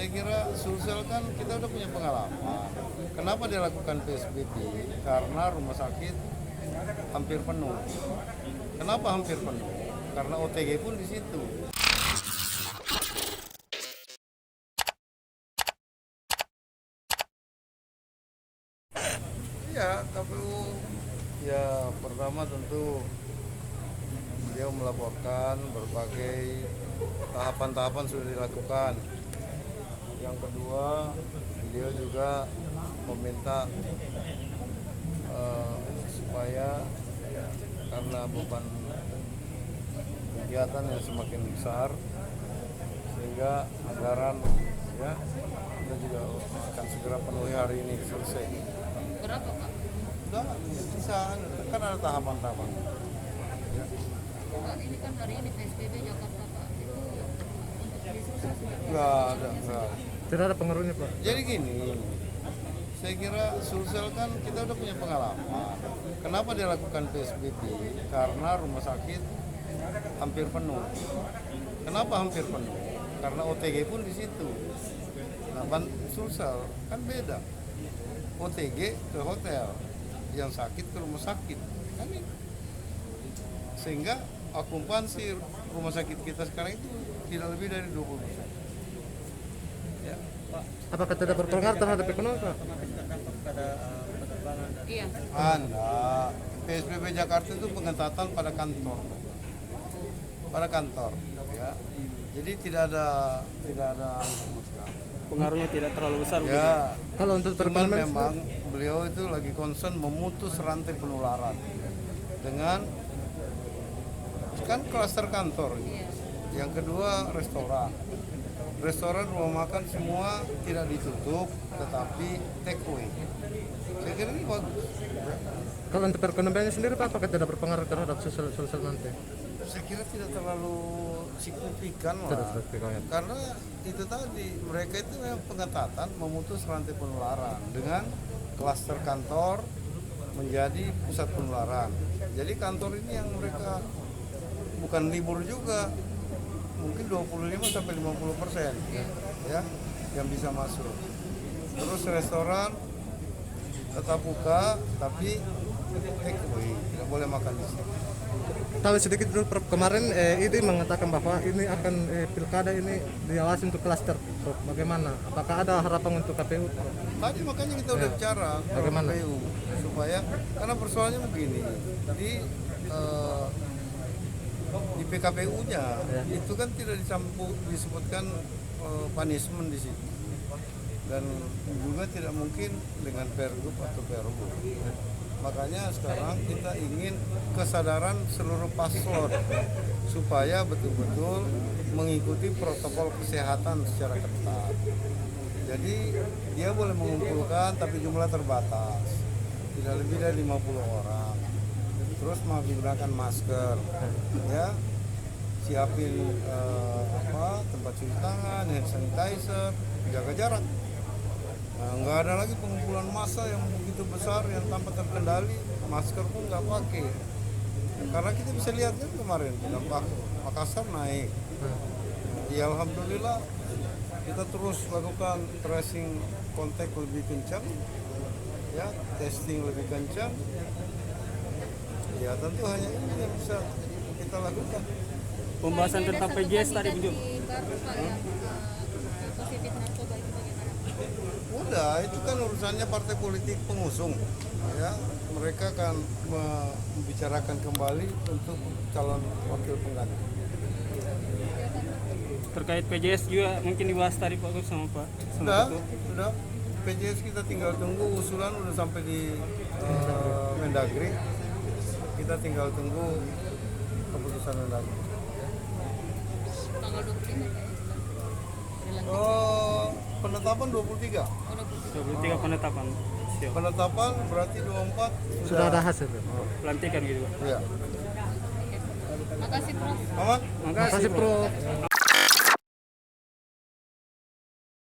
Saya kira Sulsel kan kita udah punya pengalaman. Kenapa dia lakukan PSBB? Karena rumah sakit hampir penuh. Kenapa hampir penuh? Karena OTG pun di situ. Ya, KPU ya pertama tentu beliau melaporkan berbagai tahapan-tahapan sudah dilakukan. Yang kedua, beliau juga meminta supaya karena beban kegiatan yang semakin besar sehingga anggaran ya kita juga akan segera penuhi hari ini selesai. Berapa Pak? Udah bisa kan ada tahapan-tahapan. Ya. Pak, ini kan hari ini PSBB Jakarta Pak, itu untuk di Sulsel sudah Enggak. Tidak ada pengaruhnya Pak. Jadi gini, saya kira Sulsel kan kita udah punya pengalaman. Kenapa dia lakukan PSBB? Karena rumah sakit hampir penuh. Kenapa hampir penuh? Karena OTG pun di situ. Nah, Sulsel kan beda. OTG ke hotel, yang sakit ke rumah sakit. Kan ini. Sehingga okupansi rumah sakit kita sekarang itu tidak lebih dari 20%. Ya. Apakah tidak berpengaruh terhadap ekonomi Pak? Iya. Anda PSBB Jakarta itu pengetatan pada kantor, ya. Jadi tidak ada sama sekali. Pengaruhnya tidak terlalu besar. Ya, Kalau untuk cuman performance memang beliau itu lagi concern memutus rantai penularan dengan kan klaster kantor. Yang kedua restoran, rumah makan semua tidak ditutup, tetapi take away. Saya kira ini bagus. kalau untuk perekonomiannya sendiri Pak, apakah tidak berpengaruh terhadap Sulsel nanti? Saya kira tidak terlalu signifikan Tidak lah. signifikan, ya. Karena itu tadi mereka itu memang pengetatan memutus rantai penularan dengan klaster kantor menjadi pusat penularan. Jadi kantor ini yang mereka bukan libur juga, mungkin 25 sampai 50% ya yang bisa masuk. Terus restoran tetap buka tapi take away, tidak boleh makan di sini. Tahu sedikit dulu Prof. Kemarin ini mengatakan bahwa ini akan pilkada ini diawasi untuk klaster Prof. Bagaimana? Apakah ada harapan untuk KPU? Tadi makanya kita udah bicara Bagaimana? KPU supaya karena persoalannya begini di PKPU-nya itu kan tidak disebutkan punishment di situ dan juga tidak mungkin dengan pergub atau pergub. Makanya sekarang kita ingin kesadaran seluruh paslon supaya betul-betul mengikuti protokol kesehatan secara ketat. Jadi dia boleh mengumpulkan tapi jumlah terbatas, tidak lebih dari 50 orang. Terus menggunakan masker, ya, siapin tempat cuci tangan, hand sanitizer, jaga jarak. Nah, nggak ada lagi pengumpulan massa yang begitu besar yang tanpa terkendali, masker pun nggak pakai. Karena kita bisa lihat kan kemarin dampak Makassar naik. Ya alhamdulillah kita terus lakukan tracing kontak lebih kencang, ya testing lebih kencang. Ya tentu hanya ini yang bisa kita lakukan. Pembahasan tentang PJS tadi Baru Pak yang positif narkoba itu bagaimana? Udah, itu kan urusannya partai politik pengusung. Ya, mereka akan membicarakan kembali untuk calon wakil pengganti. terkait PJS juga mungkin dibahas tadi Pak Gus sama Pak. Sudah. PJS kita tinggal tunggu usulan udah sampai di Mendagri. Kita tinggal tunggu keputusan Mendagri. Tanggal 25 Pak ya? Penetapan 23. 23 penetapan. Siap. Penetapan berarti 24 Sudah ada hasil. Pelantikan gitu Pak. Iya. Makasih Prof. Aman? Makasih Prof.